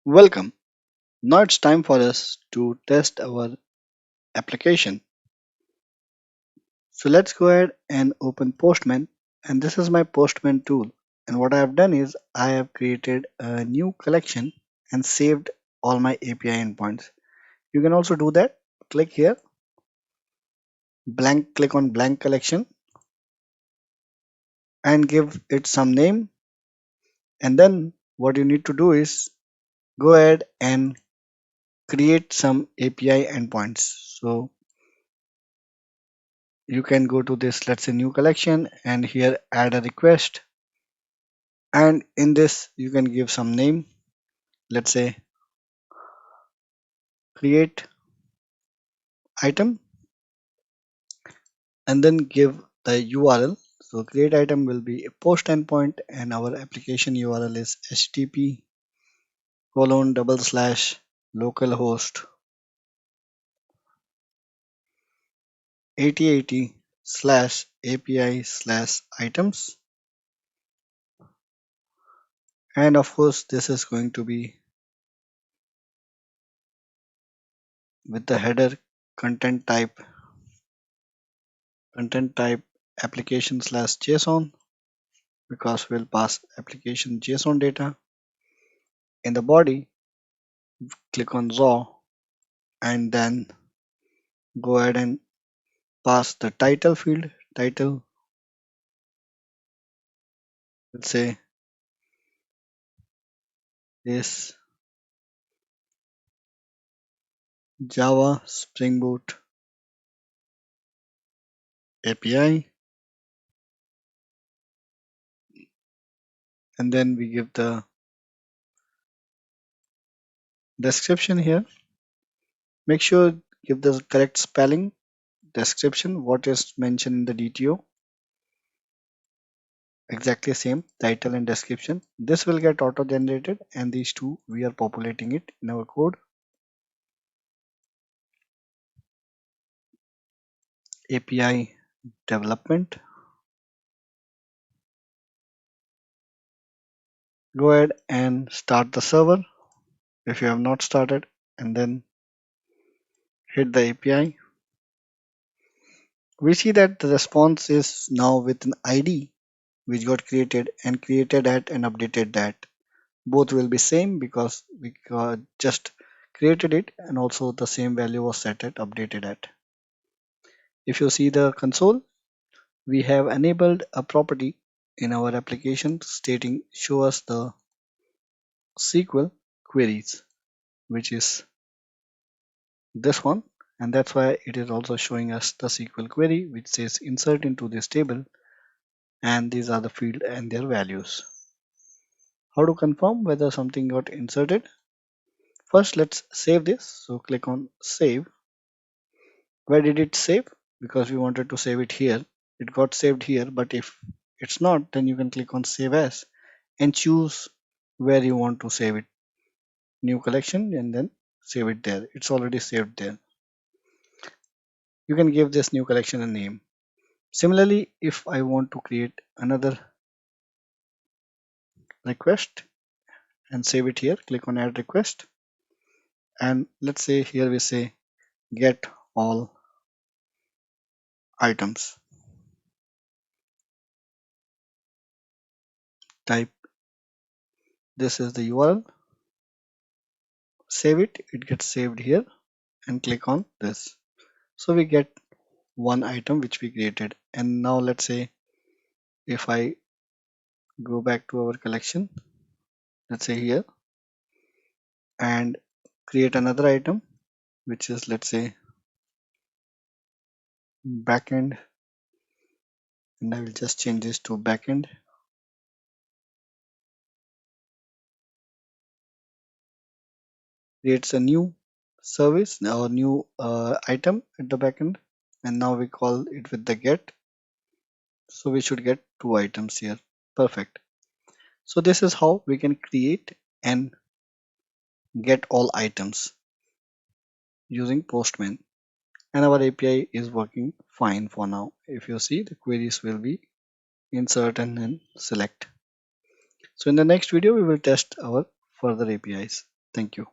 Welcome. Now it's time for us to test our application. So let's go ahead and open Postman. And this is my Postman tool. And what I have done is I have created a new collection and saved all my API endpoints. You can also do that. Click here, click on blank collection and give it some name. And then what you need to do is go ahead and create some API endpoints. So you can go to this, let's say new collection, and here add a request, and in this you can give some name, let's say create item, and then give the URL. So create item will be a post endpoint and our application URL is http colon double slash localhost 8080 slash API slash items, and of course this is going to be with the header content type application slash JSON, because we'll pass application JSON data. In the body, click on raw and then go ahead and pass the title field. Title, let's say, is Java Spring Boot API, and then we give the description here. Make sure give the correct spelling description, what is mentioned in the DTO. Exactly same title and description. This will get auto generated, and these two we are populating it in our code. API development. Go ahead and start the server if you have not started, and then hit the API. We see that the response is now with an ID which got created and created at and updated that. Both will be same because we just created it, and also the same value was set at updated at. If you see the console, we have enabled a property in our application stating show us the SQL queries, which is this one, and that's why it is also showing us the SQL query which says insert into this table, and these are the field and their values. How to confirm whether something got inserted? First, let's save this. So click on save. Where did it save? Because we wanted to save it here. It got saved here, but if it's not, then you can click on save as and choose where you want to save it. New collection, and then save it there. It's already saved there. You can give this new collection a name. Similarly, if I want to create another request and save it here, click on add request, and let's say here we say get all items. Type this is the URL, save it, it gets saved here, and click on this. So we get one item which we created. And now let's say if I go back to our collection, let's say here, and create another item which is, let's say, backend, and I will just change this to backend. Creates a new service or new item at the backend, and now we call it with the get. So we should get two items here. Perfect. So this is how we can create and get all items using Postman, and our API is working fine for now. If you see, the queries will be insert and then select. So in the next video we will test our further APIs. Thank you.